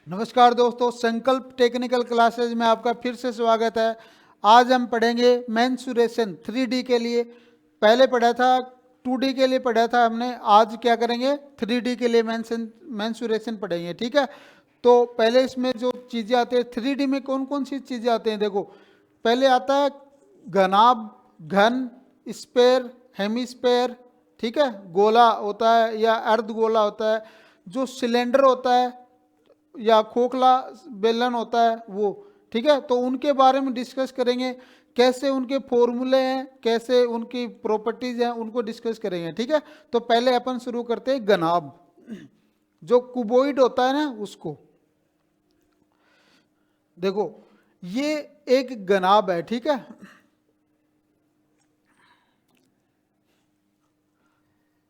नमस्कार दोस्तों, संकल्प टेक्निकल क्लासेज में आपका फिर से स्वागत है। आज हम पढ़ेंगे मेंसुरेशन 3D के लिए। पहले पढ़ा था 2D के लिए पढ़ा था हमने। आज क्या करेंगे, 3D के लिए मेंसुरेशन पढ़ेंगे। ठीक है, तो पहले इसमें जो चीज़ें आती है 3D में कौन कौन सी चीज़ें आती हैं देखो। पहले आता है घनाभ, घन, स्पेयर, हेमिस्पेयर। ठीक है, गोला होता है या अर्ध गोला होता है, जो सिलेंडर होता है या खोखला बेलन होता है वो। ठीक है, तो उनके बारे में डिस्कस करेंगे, कैसे उनके फॉर्मूले हैं, कैसे उनकी प्रॉपर्टीज हैं, उनको डिस्कस करेंगे। ठीक है, तो पहले अपन शुरू करते हैं घनाभ, जो कुबोइड होता है ना उसको। देखो, ये एक घनाभ है। ठीक है,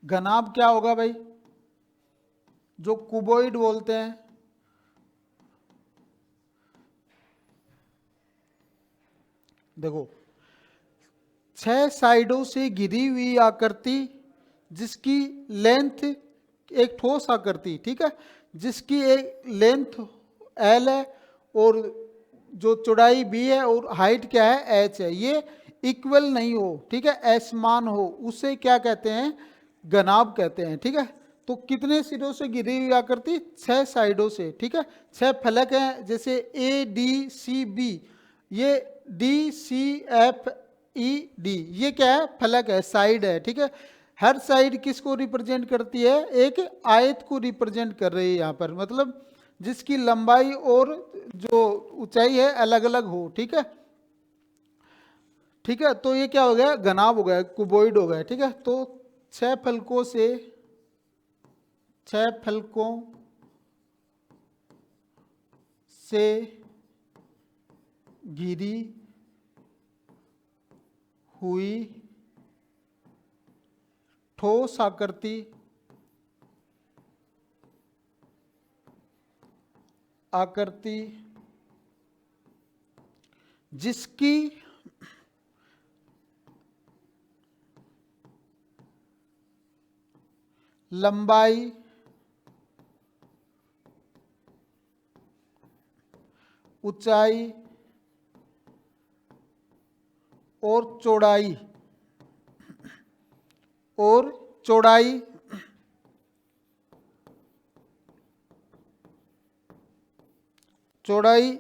घनाभ क्या होगा भाई, जो कुबोइड बोलते हैं। देखो, 6 साइडों से घिरी हुई आकृति, जिसकी लेंथ, एक ठोस आकृति, ठीक है, जिसकी एक लेंथ एल है और जो चौड़ाई बी है और हाइट क्या है एच है, ये इक्वल नहीं हो, ठीक है, असमान हो, उसे क्या कहते हैं, घनाभ कहते हैं। ठीक है, तो कितने सिरों से घिरी हुई आकृति, 6 साइडों से। ठीक है, 6 फलक हैं, जैसे ए डी सी बी, ये D C F E D, ये क्या है, फलक है, साइड है। ठीक है, हर साइड किसको रिप्रेजेंट करती है, एक आयत को रिप्रेजेंट कर रही है यहाँ पर, मतलब जिसकी लंबाई और जो ऊंचाई है अलग अलग हो। ठीक है, ठीक है, तो ये क्या हो गया, घनाभ हो गया, कुबोइड हो गया। ठीक है, तो 6 फलकों से, 6 फलकों से घिरी हुई ठोस आकृति, आकृति जिसकी लंबाई, ऊंचाई और चौड़ाई, और चौड़ाई चौड़ाई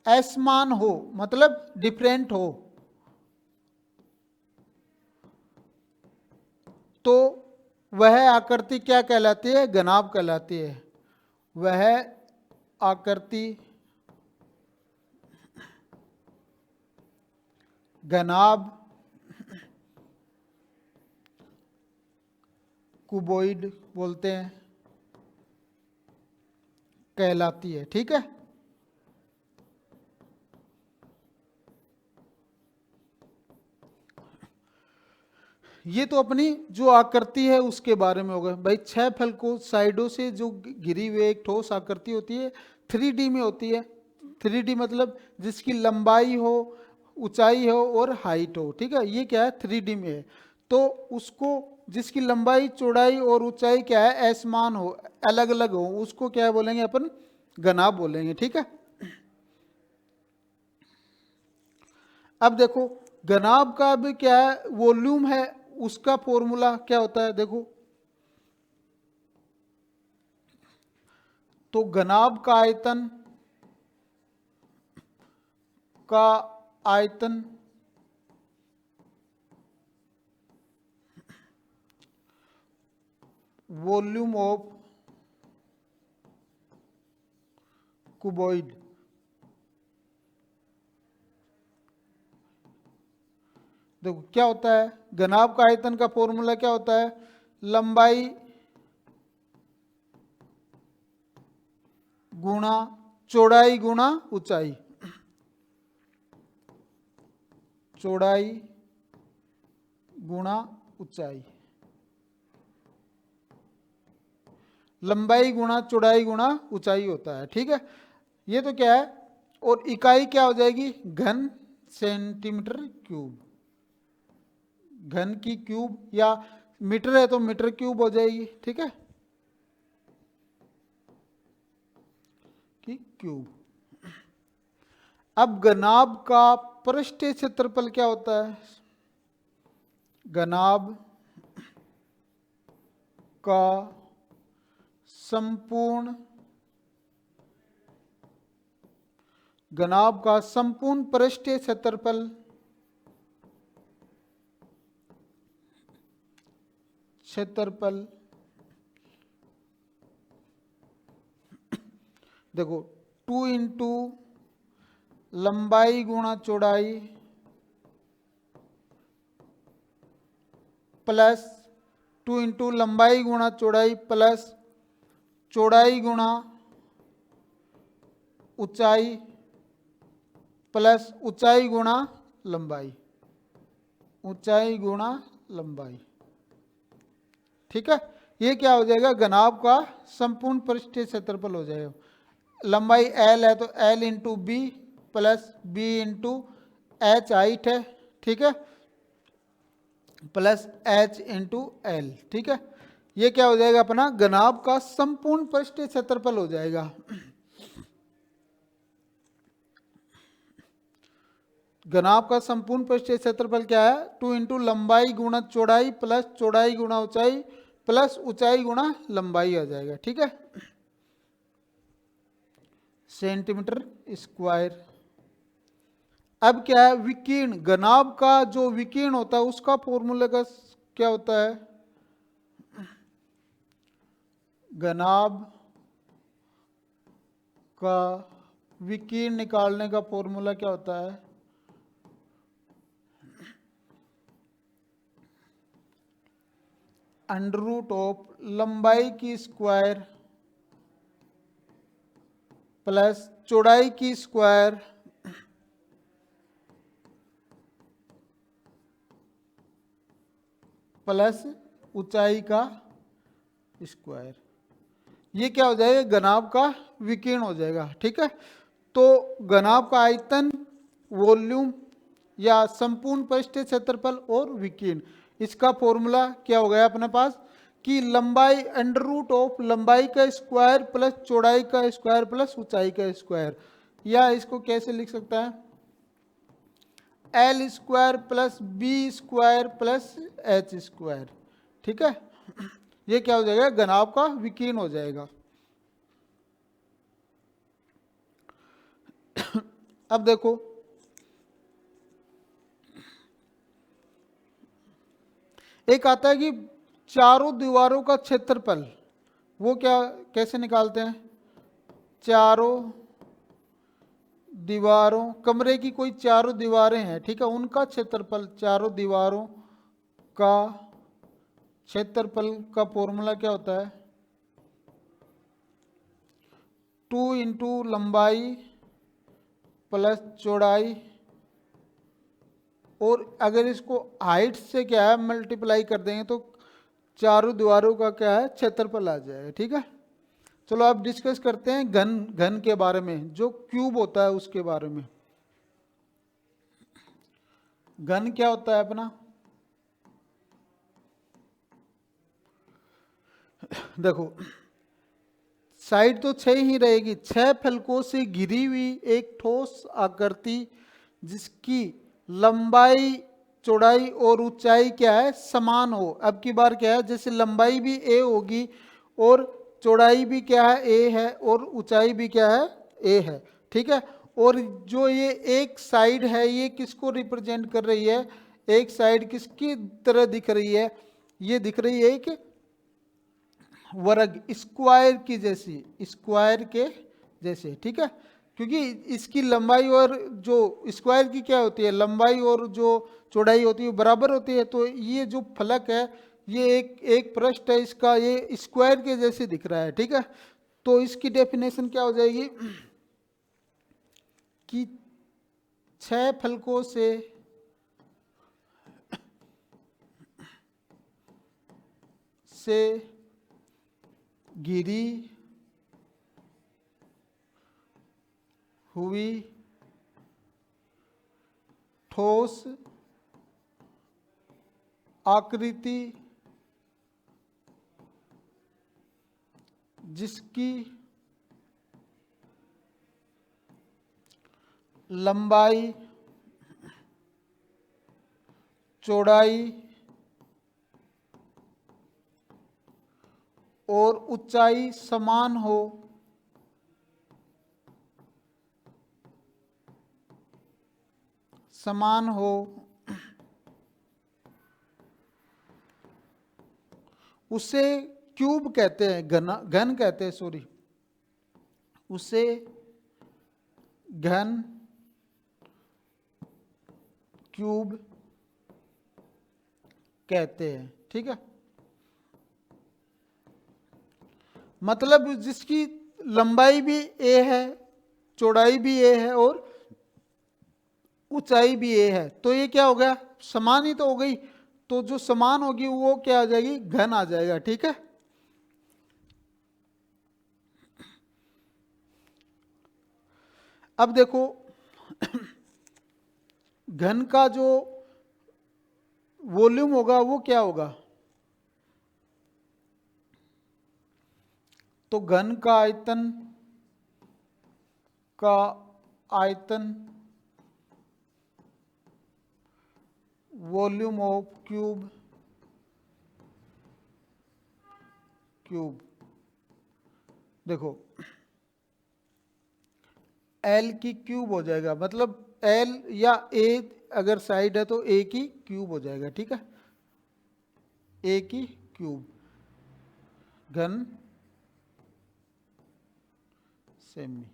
असमान हो, मतलब डिफरेंट हो, तो वह आकृति क्या कहलाती है, घनाभ कहलाती है। वह आकृति घनाभ, कुबोइड बोलते हैं, कहलाती है। ठीक है, ये तो अपनी जो आकृति है उसके बारे में होगा भाई। 6 फलकों साइडों से जो घिरी हुई एक ठोस आकृति होती है, 3D में होती है। 3D मतलब जिसकी लंबाई हो, ऊंचाई हो और हाइट हो। ठीक है, ये क्या है, 3D में है। तो उसको, जिसकी लंबाई, चौड़ाई और ऊंचाई क्या है, असमान हो, अलग अलग हो, उसको क्या बोलेंगे अपन, घनाभ बोलेंगे। ठीक है, अब देखो घनाभ का भी क्या है, वॉल्यूम है, उसका फॉर्मूला क्या होता है देखो। तो घनाभ का आयतन, का आयतन वॉल्यूम ऑफ कुबॉइड, देखो क्या होता है, घनाभ का आयतन का फॉर्मूला क्या होता है, लंबाई गुणा चौड़ाई गुणा ऊंचाई, चौड़ाई गुणा ऊंचाई, लंबाई गुणा चौड़ाई गुणा ऊंचाई होता है। ठीक है, ये तो क्या है, और इकाई क्या हो जाएगी, घन सेंटीमीटर क्यूब, घन की क्यूब, या मीटर है तो मीटर क्यूब हो जाएगी। ठीक है, की क्यूब। अब घनाभ का पृष्ठीय क्षेत्रफल क्या होता है? घनाभ का संपूर्ण पृष्ठीय क्षेत्रफल देखो 2 इंटू लंबाई गुणा चौड़ाई प्लस 2 इंटू लंबाई गुणा चौड़ाई प्लस चौड़ाई गुणा ऊंचाई प्लस ऊंचाई गुणा लंबाई, ऊंचाई गुणा लंबाई। ठीक है, ये क्या हो जाएगा? घनाभ का संपूर्ण पृष्ठीय क्षेत्रफल हो जाएगा। लंबाई L है तो L into B plus B into H height है, ठीक है, प्लस H इंटू एल। ठीक है, ये क्या हो जाएगा? अपना घनाभ का संपूर्ण पृष्ठीय क्षेत्रफल हो जाएगा। घनाभ का संपूर्ण पृष्ठीय क्षेत्रफल क्या है? 2 इंटू लंबाई गुणा चौड़ाई प्लस चौड़ाई गुणा ऊंचाई प्लस ऊंचाई गुणा लंबाई आ जाएगा। ठीक है, सेंटीमीटर स्क्वायर। अब क्या है? विकीर्ण, घनाभ का जो विकीर्ण होता है उसका फॉर्मूला का क्या होता है? घनाभ का विकीर्ण निकालने का फॉर्मूला क्या होता है? अंडर रूट ऑफ लंबाई की स्क्वायर प्लस चौड़ाई की स्क्वायर प्लस ऊंचाई का स्क्वायर। ये क्या हो जाएगा? घनाभ का विकीर्ण हो जाएगा। ठीक है, तो घनाभ का आयतन, वॉल्यूम या संपूर्ण पृष्ठीय क्षेत्रफल और विकीर्ण, इसका फॉर्मूला क्या हो गया अपने पास कि लंबाई अंडर रूट ऑफ लंबाई का स्क्वायर प्लस चौड़ाई का स्क्वायर प्लस ऊंचाई का स्क्वायर। या इसको कैसे लिख सकता है? L square plus B square plus H square. ठीक है, ये क्या हो जाएगा? घनाभ का विकीर्ण हो जाएगा। अब देखो, एक आता है कि चारों दीवारों का क्षेत्रफल, वो क्या कैसे निकालते हैं? चारों दीवारों, कमरे की कोई चारों दीवारें हैं, ठीक है, उनका क्षेत्रफल, चारों दीवारों का क्षेत्रफल का फॉर्मूला क्या होता है? 2 इंटू लंबाई प्लस चौड़ाई, और अगर इसको हाइट से क्या है मल्टीप्लाई कर देंगे तो चारों दीवारों का क्या है? क्षेत्रफल आ जाएगा। ठीक है, चलो अब डिस्कस करते हैं घन के बारे में, जो क्यूब होता है उसके बारे में। घन क्या होता है अपना? देखो, साइड तो 6 ही रहेगी, 6 फलकों से घिरी हुई एक ठोस आकृति जिसकी लंबाई, चौड़ाई और ऊंचाई क्या है? समान हो। अब की बार क्या है? जैसे लंबाई भी a होगी और चौड़ाई भी क्या है? a है, और ऊंचाई भी क्या है? a है। ठीक है, और जो ये एक साइड है ये किसको रिप्रेजेंट कर रही है? एक साइड किसकी तरह दिख रही है? ये दिख रही है एक वर्ग, स्क्वायर की जैसी, स्क्वायर के जैसे। ठीक है, क्योंकि इसकी लंबाई और जो स्क्वायर की क्या होती है? लंबाई और जो चौड़ाई होती है बराबर होती है, तो ये जो फलक है ये एक पृष्ठ है इसका, ये स्क्वायर के जैसे दिख रहा है। ठीक है, तो इसकी डेफिनेशन क्या हो जाएगी कि 6 फलकों से घिरी हुई ठोस आकृति जिसकी लंबाई चौड़ाई और ऊंचाई समान हो उसे क्यूब कहते हैं, घन कहते हैं, सॉरी, उसे घन क्यूब कहते हैं। ठीक है, मतलब जिसकी लंबाई भी a है, चौड़ाई भी a है और ऊंचाई भी a है, तो ये क्या हो गया, समान ही तो हो गई। तो जो समान होगी वो क्या आ जाएगी, घन आ जाएगा। ठीक है, अब देखो घन का जो वॉल्यूम होगा वो क्या होगा, तो घन का आयतन वॉल्यूम ऑफ क्यूब देखो L की क्यूब हो जाएगा, मतलब L या A अगर साइड है तो A की क्यूब हो जाएगा। ठीक है, A की क्यूब घन सेमी।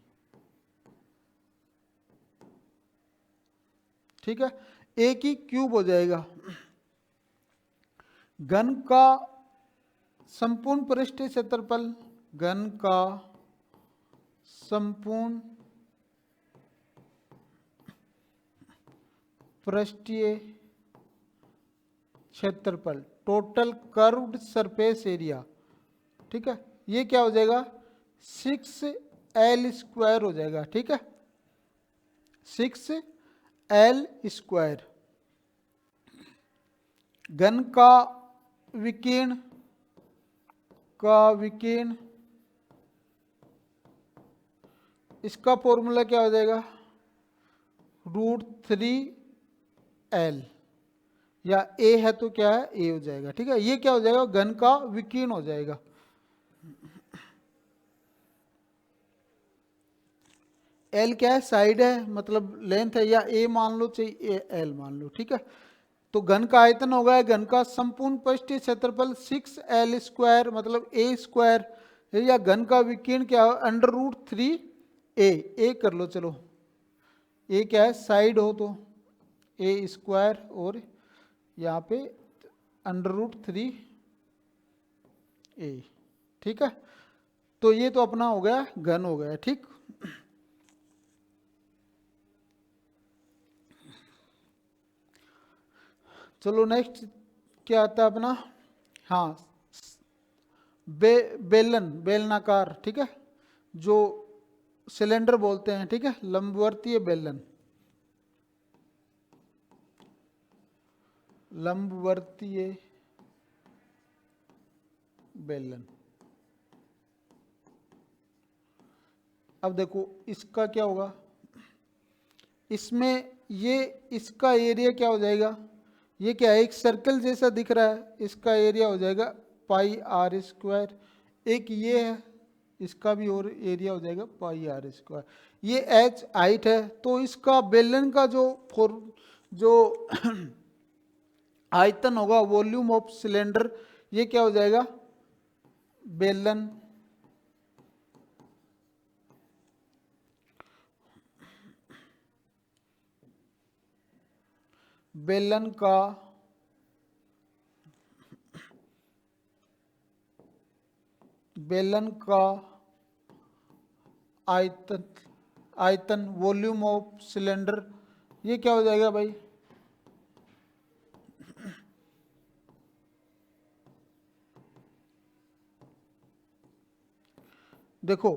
ठीक है, A की क्यूब हो जाएगा। घन का संपूर्ण पृष्ठीय क्षेत्रफल, घन का संपूर्ण पृष्ठीय क्षेत्रफल, टोटल कर्व्ड सरफेस एरिया। ठीक है, ये क्या हो जाएगा, 6L² हो जाएगा। ठीक है, 6L²। घन का विकीर्ण इसका फॉर्मूला क्या हो जाएगा, √3L, या A है तो क्या है, A हो जाएगा। ठीक है, ये क्या हो जाएगा, घन का विकीर्ण हो जाएगा। L क्या है, साइड है, मतलब लेंथ है, या A मान लो चाहे L मान लो। ठीक है, तो घन का आयतन हो गया, घन का संपूर्ण पृष्ठीय क्षेत्रफल 6L², मतलब A², या घन का विकीर्ण क्या हो, √3A। A कर लो, चलो A क्या है, साइड हो तो A², और यहाँ पे √3A। ठीक है, तो ये तो अपना हो गया, घन हो गया। ठीक, चलो नेक्स्ट क्या आता है अपना, हाँ, बेलनाकार। ठीक है, जो सिलेंडर बोलते हैं। ठीक है, लंबवर्तीय बेलन, अब देखो इसका क्या होगा, इसमें ये इसका एरिया क्या हो जाएगा, ये क्या है, एक सर्कल जैसा दिख रहा है, इसका एरिया हो जाएगा πr²। एक ये है, इसका भी और एरिया हो जाएगा πr²। ये h हाइट है, तो इसका बेलन का जो आयतन होगा, वॉल्यूम ऑफ सिलेंडर, ये क्या हो जाएगा, बेलन का आयतन वॉल्यूम ऑफ सिलेंडर, ये क्या हो जाएगा भाई, देखो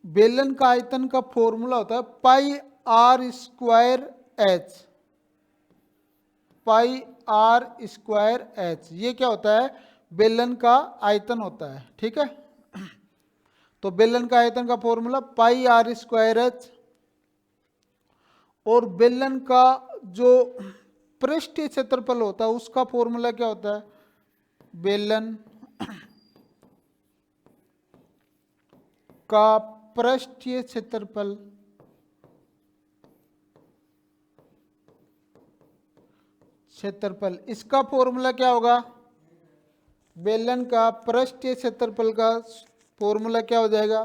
बेलन का आयतन का फॉर्मूला होता है πr²h। ये क्या होता है, बेलन का आयतन होता है। ठीक है, तो बेलन का आयतन का फॉर्मूला πr²h और बेलन का जो पृष्ठीय क्षेत्रफल होता है उसका फॉर्मूला क्या होता है? बेलन का पृष्ठीय क्षेत्रफल इसका फॉर्मूला क्या होगा? बेलन का पृष्ठीय क्षेत्रफल का फॉर्मूला क्या हो जाएगा?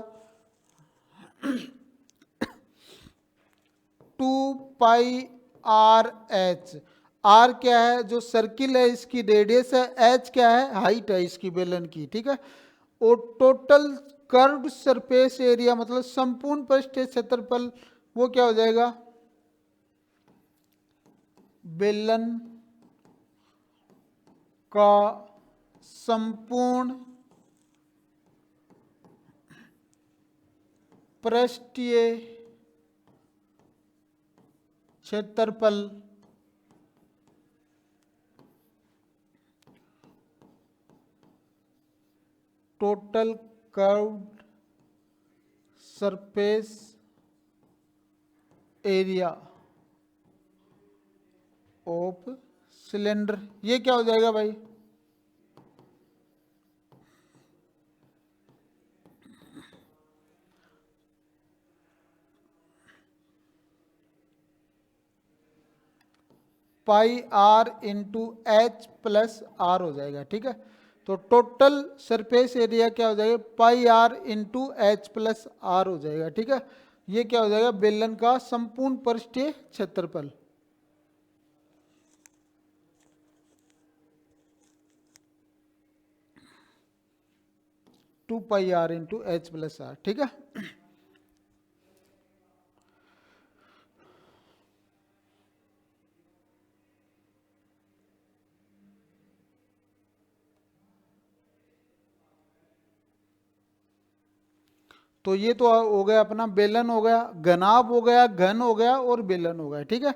2πr/h। आर क्या है? जो सर्किल है इसकी रेडियस है, एच क्या है? हाइट है इसकी बेलन की, ठीक है। और टोटल कर्व्ड सरफेस एरिया मतलब संपूर्ण पृष्ठीय क्षेत्रफल वो क्या हो जाएगा? बेलन का संपूर्ण पृष्ठीय क्षेत्रफल total curved surface area of cylinder. ये क्या हो जाएगा भाई? πr/h+r हो जाएगा, ठीक है। तो टोटल सरफेस एरिया क्या हो जाएगा? πr/h+r हो जाएगा, ठीक है। ये क्या हो जाएगा? बेलन का संपूर्ण पृष्ठीय क्षेत्रफल। Two pi are into H plus R, ठीक है। तो ये तो हो गया अपना बेलन हो गया, घनाभ हो गया, घन हो गया और बेलन हो गया, ठीक है।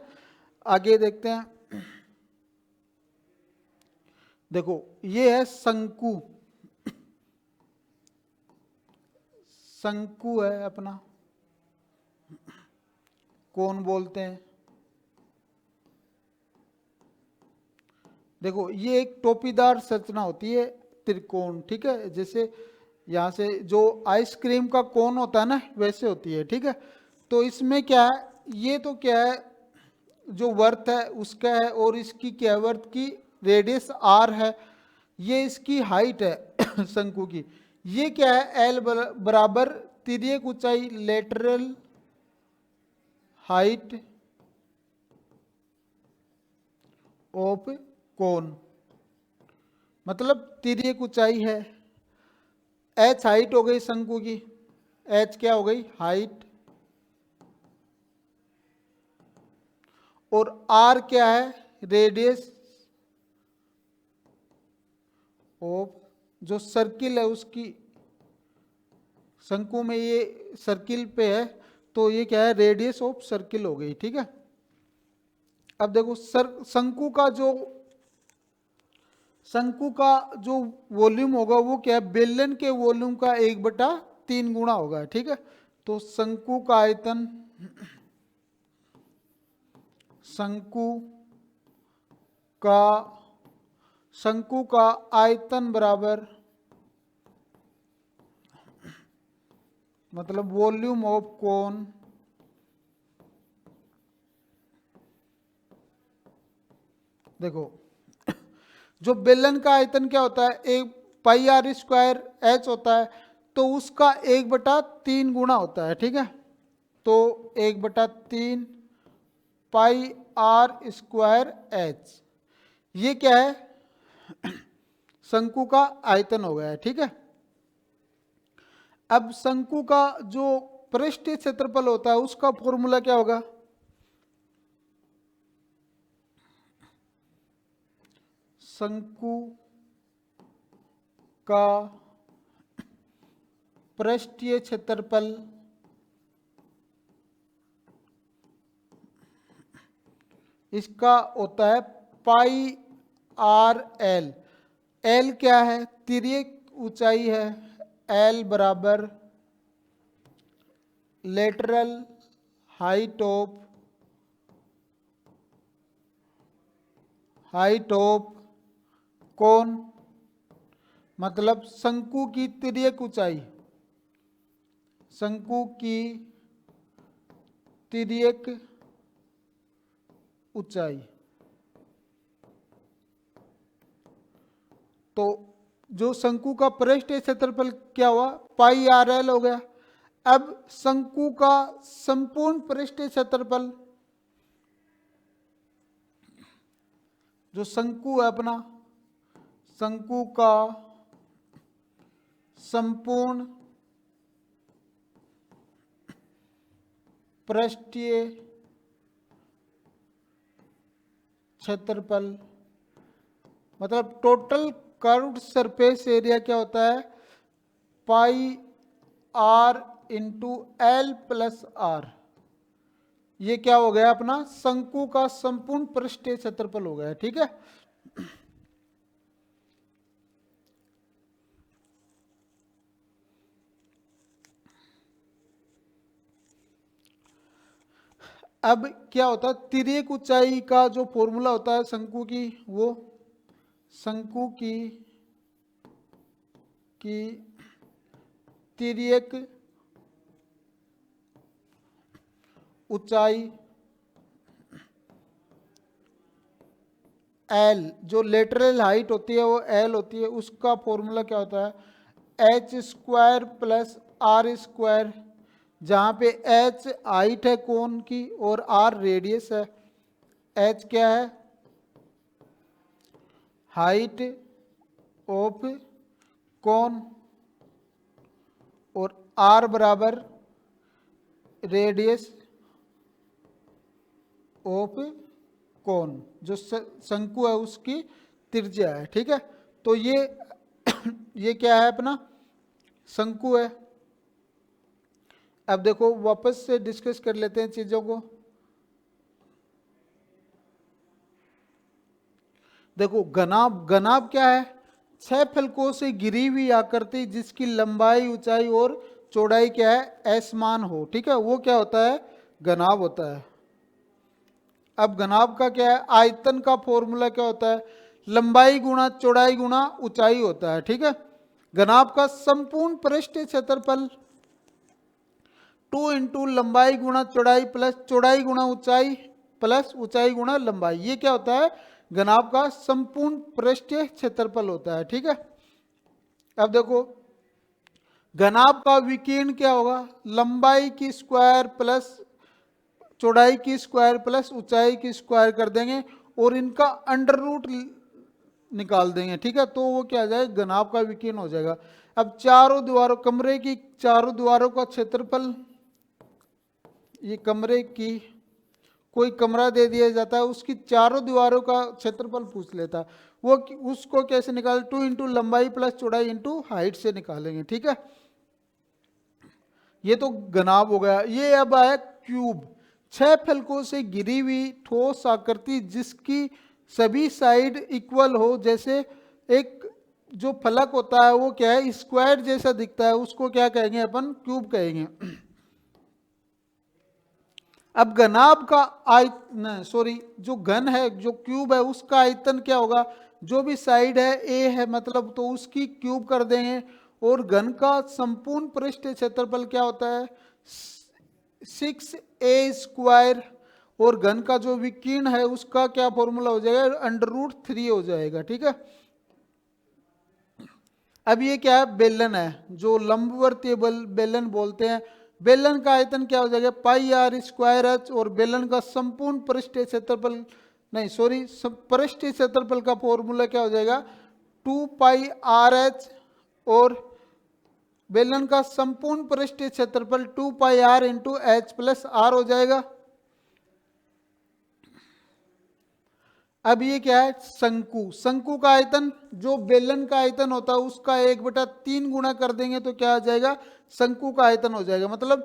आगे देखते हैं। देखो ये है शंकु। शंकु है अपना, कौन बोलते हैं। देखो ये एक टोपीदार संरचना होती है, त्रिकोण, ठीक है। जैसे यहाँ से जो आइसक्रीम का कोन होता है ना, वैसे होती है, ठीक है। तो इसमें क्या है? ये तो क्या है? जो वर्थ है उसका है, और इसकी क्या वर्थ की रेडियस आर है। ये इसकी हाइट है शंकु की। ये क्या है? एल बराबर तिर्यक ऊंचाई लेटरल हाइट ऑफ कोन, मतलब तिर्यक ऊंचाई है। एच हाइट हो गई शंकु की, एच क्या हो गई? हाइट। और आर क्या है? रेडियस ऑफ जो सर्किल है उसकी। शंकु में ये सर्किल पे है, तो ये क्या है? रेडियस ऑफ सर्किल हो गई, ठीक है। अब देखो शंकु का जो वॉल्यूम होगा वो क्या है? बेलन के वॉल्यूम का 1/3 गुना होगा, ठीक है। तो शंकु का आयतन बराबर मतलब वॉल्यूम ऑफ कोन देखो जो बेलन का आयतन क्या होता है? 1πr² होता है, तो उसका 1/3 गुना होता है, ठीक है। तो 1/3 πr²h ये क्या है? शंकु का आयतन हो गया है, ठीक है। अब शंकु का जो पृष्ठीय क्षेत्रफल होता है उसका फॉर्मूला क्या होगा? शंकु का पृष्ठीय क्षेत्रफल इसका होता है πr/l। एल क्या है? तिर्यक ऊंचाई है, एल बराबर lateral height of height of cone, मतलब शंकु की तिर्यक ऊंचाई, शंकु की तिर्यक ऊंचाई। तो जो शंकु का पृष्ठीय क्षेत्रफल क्या हुआ, पाई आर एल हो गया। अब शंकु का संपूर्ण पृष्ठीय क्षेत्रफल, जो शंकु है अपना, शंकु का संपूर्ण पृष्ठीय क्षेत्रफल, मतलब टोटल कर्व्ड सरफेस एरिया क्या होता है, pi are into l plus r. ये क्या हो गया अपना, शंकु का संपूर्ण पृष्ठीय क्षेत्रफल हो गया। ठीक है, अब क्या होता है, तिर्यक ऊंचाई का जो फॉर्मूला होता है शंकु की, वो शंकु की तिर्यक ऊंचाई एल, जो लेटरल हाइट होती है वो एल होती है, उसका फॉर्मूला क्या होता है, H square plus are square, जहाँ पे एच हाइट है कोन की और आर रेडियस है। एच क्या है, हाइट ऑफ कोन, और आर बराबर रेडियस ऑफ कोन, जो शंकु है उसकी त्रिज्या है। ठीक है, तो ये क्या है अपना, शंकु है। अब देखो वापस से डिस्कस कर लेते हैं चीजों को। देखो घनाभ, घनाभ क्या है, 6 फलकों से घिरी हुई आकृति जिसकी लंबाई, ऊंचाई और चौड़ाई क्या है, असमान हो। ठीक है, वो क्या होता है, घनाभ होता है। अब घनाभ का क्या है, आयतन का फॉर्मूला क्या होता है, लंबाई गुणा चौड़ाई गुणा ऊंचाई होता है। ठीक है, घनाभ का संपूर्ण पृष्ठीय क्षेत्रफल 2 इंटू लंबाई गुणा चौड़ाई प्लस चौड़ाई गुणा ऊंचाई प्लस ऊंचाई गुणा लंबाई, ये क्या होता है, घनाभ का संपूर्ण पृष्ठीय क्षेत्रफल होता है। ठीक है, अब देखो घनाभ का विकीर्ण क्या होगा, लंबाई की स्क्वायर प्लस चौड़ाई की स्क्वायर प्लस ऊंचाई की स्क्वायर कर देंगे और इनका अंडर रूट निकाल देंगे। ठीक है, तो वो क्या आ जाएगा, घनाभ का विकीर्ण हो जाएगा। अब चारों दीवारों, कमरे की चारों दीवारों का क्षेत्रफल, ये कमरे की, कोई कमरा दे दिया जाता है, उसकी चारों दीवारों का क्षेत्रफल पूछ लेता है, वो उसको कैसे निकाल, 2 इंटू लंबाई प्लस चौड़ाई इंटू हाइट से निकालेंगे। ठीक है, ये तो घनाभ हो गया। ये अब आया क्यूब, 6 फलकों से घिरी हुई ठोस आकृति जिसकी सभी साइड इक्वल हो, जैसे एक जो फलक होता है वो क्या है, स्क्वायर जैसा दिखता है, उसको क्या कहेंगे अपन, क्यूब कहेंगे। अब घनाभ का आयतन, सॉरी जो घन है, जो क्यूब है, उसका आयतन क्या होगा, जो भी साइड है ए है मतलब, तो उसकी क्यूब कर देंगे। और घन का संपूर्ण पृष्ठीय क्षेत्रफल क्या होता है, 6a स्क्वायर, और घन का जो विकीर्ण है उसका क्या फॉर्मूला हो जाएगा, √3 हो जाएगा। ठीक है, अब ये क्या है, बेलन है, जो लंबवर्तीय बेलन बोलते हैं। बेलन का आयतन क्या हो जाएगा, पाई आर स्क्वायर एच, और बेलन का संपूर्ण पृष्ठीय क्षेत्रफल, नहीं सॉरी, पृष्ठीय क्षेत्रफल का फॉर्मूला क्या हो जाएगा, 2 पाई आर एच, और बेलन का संपूर्ण पृष्ठीय क्षेत्रफल 2 pi are into H plus r हो जाएगा। अब ये क्या है, शंकु, शंकु का आयतन, जो बेलन का आयतन होता है उसका 1/3 गुणा कर देंगे तो क्या आ जाएगा, शंकु का आयतन हो जाएगा, मतलब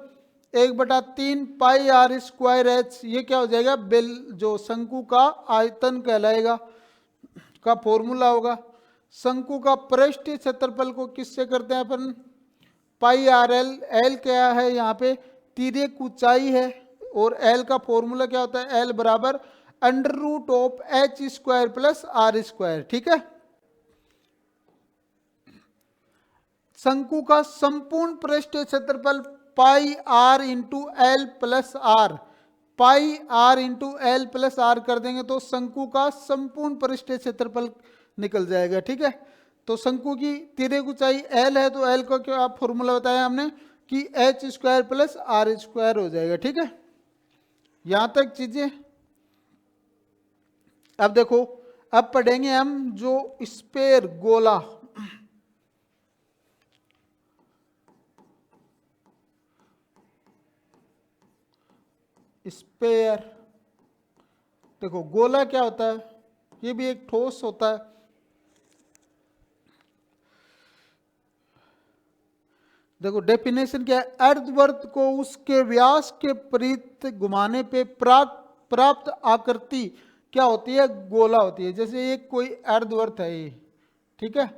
1/3 पाई आर स्क्वायर एच, ये क्या हो जाएगा, जो शंकु का आयतन कहलाएगा, का फॉर्मूला होगा। शंकु का पृष्ठीय क्षेत्रफल को किससे करते हैं अपन, पाई आर एल, एल क्या है यहाँ पे, तिर्यक ऊंचाई है, और एल का फॉर्मूला क्या होता है, एल बराबर under root of h square plus are square. ठीक है, शंकु का संपूर्ण पृष्ठीय क्षेत्रफल pi are into l plus r, pi are into l plus r कर देंगे तो शंकु का संपूर्ण पृष्ठीय क्षेत्रफल निकल जाएगा। ठीक है, तो शंकु की तिर्यक ऊंचाई एल है, तो एल का क्या फॉर्मूला बताया हमने कि H square plus are square हो जाएगा। ठीक है, यहां तक चीजें। अब देखो, अब पढ़ेंगे हम जो स्पेयर गोला, स्पेयर। देखो गोला क्या होता है, ये भी एक ठोस होता है। देखो डेफिनेशन क्या है, अर्धवृत्त को उसके व्यास के परित घुमाने पे प्राप्त आकृति क्या होती है, गोला होती है। जैसे ये कोई अर्धवृत्त है ये, ठीक है,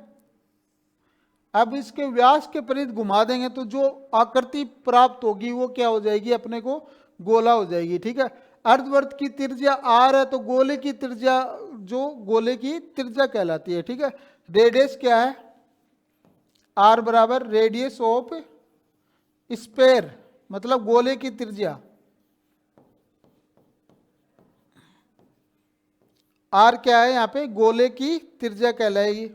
अब इसके व्यास के परित घुमा देंगे तो जो आकृति प्राप्त होगी वो क्या हो जाएगी, अपने को गोला हो जाएगी। ठीक है, अर्धवृत्त की त्रिज्या आर है, तो गोले की त्रिज्या, जो गोले की त्रिज्या कहलाती है। ठीक है, रेडियस क्या है, आर बराबर रेडियस ऑफ स्पेयर, मतलब गोले की त्रिज्या। आर क्या है, यहां पे गोले की त्रिज्या कहलाएगी।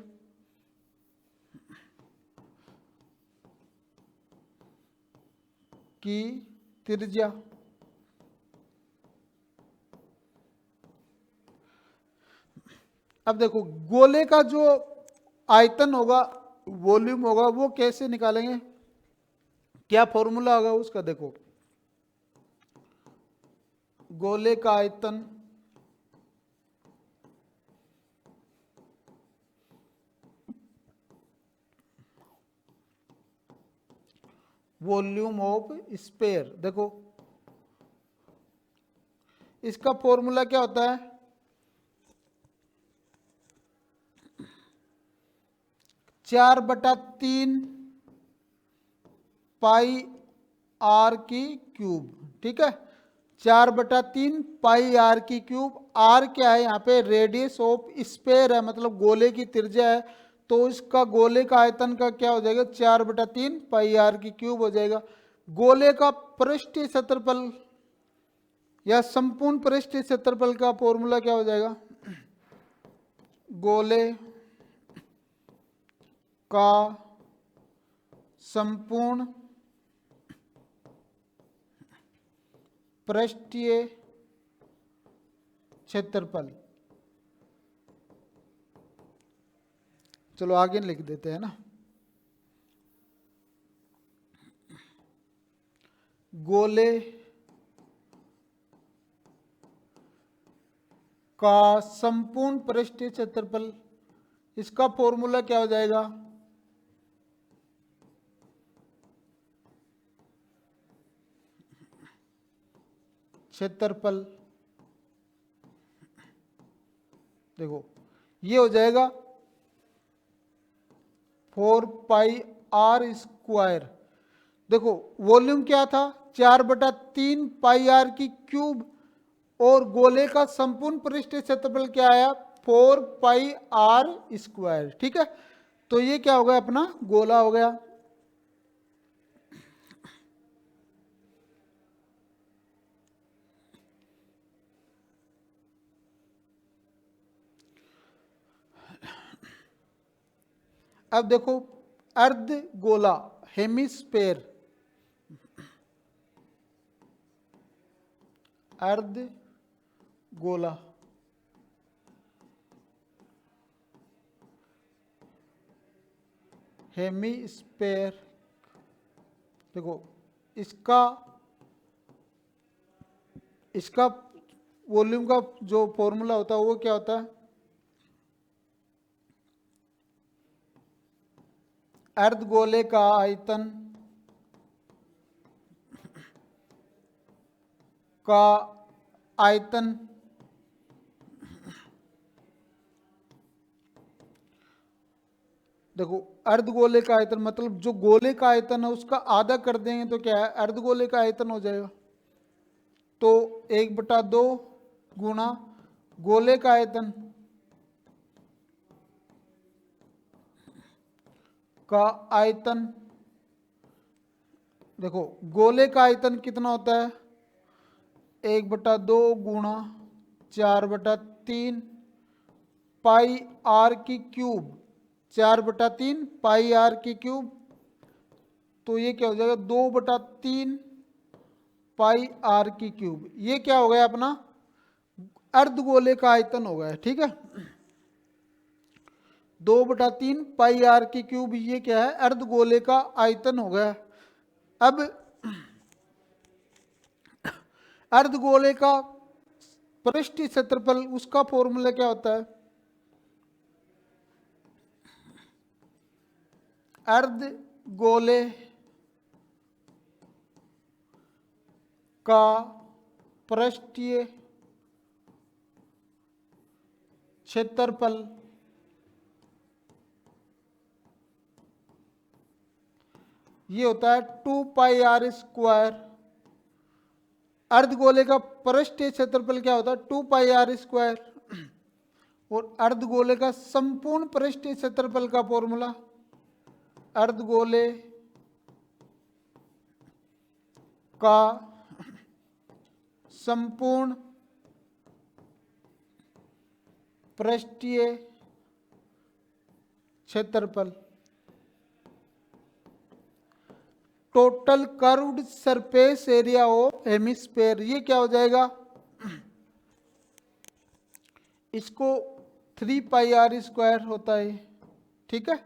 की त्रिज्या, अब देखो गोले का जो आयतन होगा, वॉल्यूम होगा, वो कैसे निकालेंगे, क्या फॉर्मूला होगा उसका। देखो गोले का आयतन वॉल्यूम ऑफ स्पेयर, देखो इसका फॉर्मूला क्या होता है, 4/3 पाई आर की क्यूब। ठीक है, 4/3 पाई आर की क्यूब। आर क्या है, यहाँ पे रेडियस ऑफ स्पेयर है, मतलब गोले की त्रिज्या है, तो इसका गोले का आयतन का क्या हो जाएगा, 4/3 पाई आर की क्यूब हो जाएगा। गोले का पृष्ठीय क्षेत्रफल या संपूर्ण पृष्ठीय क्षेत्रफल का फॉर्मूला क्या हो जाएगा, गोले का संपूर्ण पृष्ठीय क्षेत्रफल। चलो आगे लिख देते हैं ना, गोले का संपूर्ण पृष्ठीय क्षेत्रफल, इसका फॉर्मूला क्या हो जाएगा, क्षेत्रफल। देखो ये हो जाएगा 4 पाई आर स्क्वायर। देखो वॉल्यूम क्या था, 4/3 पाई आर की क्यूब, और गोले का संपूर्ण पृष्ठीय क्षेत्रफल क्या आया, 4 पाई आर स्क्वायर। ठीक है, तो ये क्या हो गया, अपना गोला हो गया। अब देखो अर्ध गोला, हेमिस्फेयर, अर्ध गोला, हेमिस्फेयर। देखो इसका इसका वॉल्यूम का जो फॉर्मूला होता है वो क्या होता है, अर्धगोले का आयतन का आयतन देखो अर्धगोले का आयतन मतलब जो गोले का आयतन है उसका आधा कर देंगे तो क्या है, अर्धगोले का आयतन हो जाएगा। तो 1/2 गुणा गोले का आयतन देखो गोले का आयतन कितना होता है, 1/2 गुणा 4/3 पाई आर की क्यूब, 4/3 पाई आर की क्यूब। तो ये क्या हो जाएगा, 2/3 पाई आर की क्यूब। ये क्या हो गया अपना अर्धगोले का आयतन हो गया, ठीक है। 2/3 पाई आर की क्यूब, ये क्या है, अर्धगोले का आयतन हो गया। अब अर्धगोले का पृष्ठीय क्षेत्रफल, उसका फॉर्मूला क्या होता है, अर्धगोले का पृष्ठीय क्षेत्रफल ये होता है 2 पाई आर स्क्वायर। अर्धगोले का पृष्ठीय क्षेत्रफल क्या होता है, 2 पाई आर स्क्वायर। और अर्धगोले का संपूर्ण पृष्ठीय क्षेत्रफल का फॉर्मूला, अर्धगोले का संपूर्ण पृष्ठीय क्षेत्रफल, total curved surface area of hemisphere. ये क्या हो जाएगा, इसको 3 पाई आर स्क्वायर होता है, ठीक है।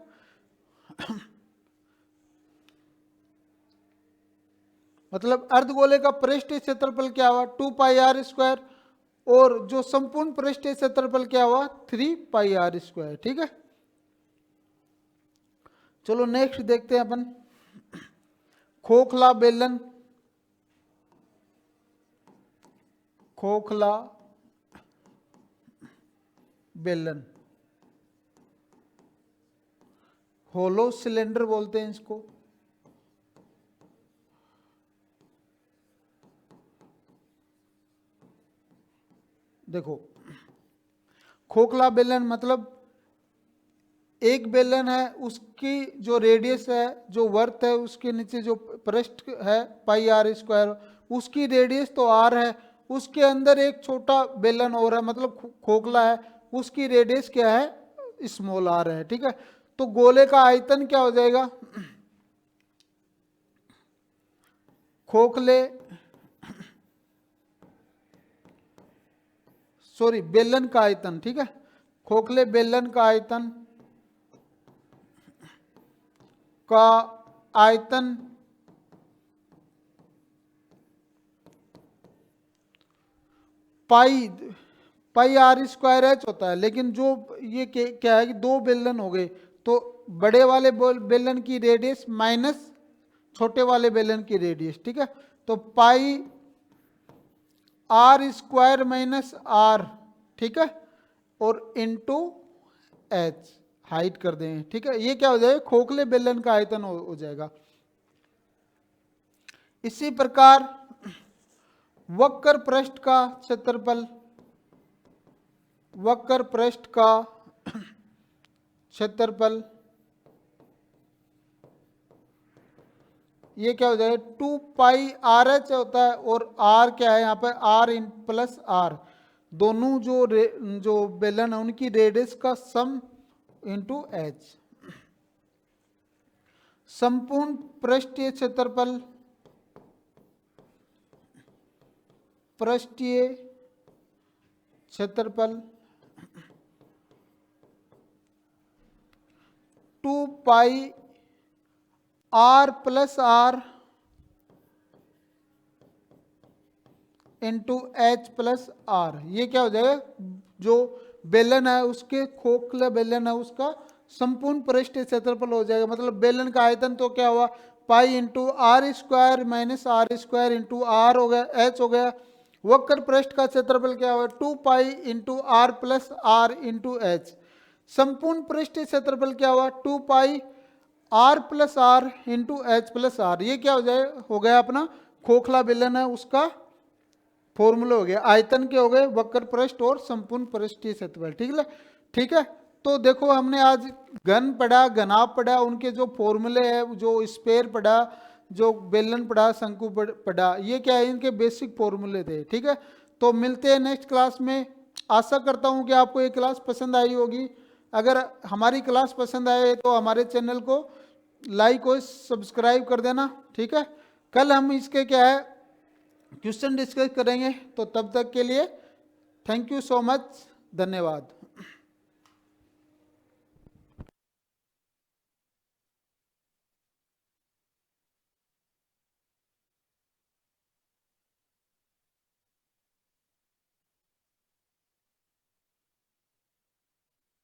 मतलब अर्धगोले का पृष्ठीय क्षेत्रफल क्या हुआ, 2 पाई आर स्क्वायर, और जो संपूर्ण पृष्ठीय क्षेत्रफल क्या हुआ, 3 पाई आर स्क्वायर, ठीक है। चलो नेक्स्ट देखते हैं अपन, खोखला बेलन। खोखला बेलन, होलो सिलेंडर बोलते हैं इसको। देखो खोखला बेलन मतलब एक बेलन है, उसकी जो रेडियस है, जो वर्थ है, उसके नीचे जो पृष्ठ है पाई आर स्क्वायर, उसकी रेडियस तो आर है, उसके अंदर एक छोटा बेलन और है, मतलब खोखला है, उसकी रेडियस क्या है, स्मॉल आर है, ठीक है। तो गोले का आयतन क्या हो जाएगा, बेलन का आयतन, ठीक है। खोखले बेलन का आयतन पाई आर स्क्वायर एच होता है। लेकिन जो ये क्या है कि 2 बेलन हो गए, तो बड़े वाले बेलन की रेडियस माइनस छोटे वाले बेलन की रेडियस, ठीक है। तो पाई आर स्क्वायर माइनस आर, ठीक है, और इंटू एच हाइट कर दें, ठीक है। ये क्या हो जाएगा, खोखले बेलन का आयतन हो जाएगा। इसी प्रकार वक्र पृष्ठ का क्षेत्रफल, वक्र पृष्ठ का क्षेत्रफल ये क्या हो जाएगा, 2 पाई आर एच होता है, और आर क्या है यहाँ पर, आर इन प्लस आर, दोनों जो बेलन है उनकी रेडियस का सम इंटू एच। संपूर्ण पृष्ठीय क्षेत्रफल, पृष्ठीय क्षेत्रफल 2 pi r plus r into H plus r. ये क्या हो जाएगा, जो बेलन है उसके, खोखला बेलन है उसका संपूर्ण पृष्ठीय क्षेत्रफल हो जाएगा। मतलब बेलन का आयतन तो क्या हुआ, pi into R square minus R square into R हो गया, एच हो गया। वक्र पृष्ठ का क्षेत्रफल क्या हुआ, 2 pi into r plus r into h. संपूर्ण पृष्ठीय क्षेत्रफल क्या हुआ, 2 pi r plus r into H plus r. ये क्या हो गया अपना खोखला बेलन है उसका फॉर्मूले हो गए, आयतन के हो गए, वक्र पृष्ठ और संपूर्ण पृष्ठीय सतह। ठीक है, ठीक है। तो देखो हमने आज घन पढ़ा, घनाभ पढ़ा, उनके जो फॉर्मूले है, जो स्पेयर पढ़ा, जो बेलन पढ़ा, शंकु पढ़ा, ये क्या है, इनके बेसिक फॉर्मूले थे। ठीक है, तो मिलते हैं नेक्स्ट क्लास में। आशा करता हूँ कि आपको ये क्लास पसंद आई होगी। अगर हमारी क्लास पसंद आए तो हमारे चैनल को लाइक और सब्सक्राइब कर देना। ठीक है, कल हम इसके क्या है क्वेश्चन डिस्कस करेंगे। तो तब तक के लिए थैंक यू सो मच, धन्यवाद।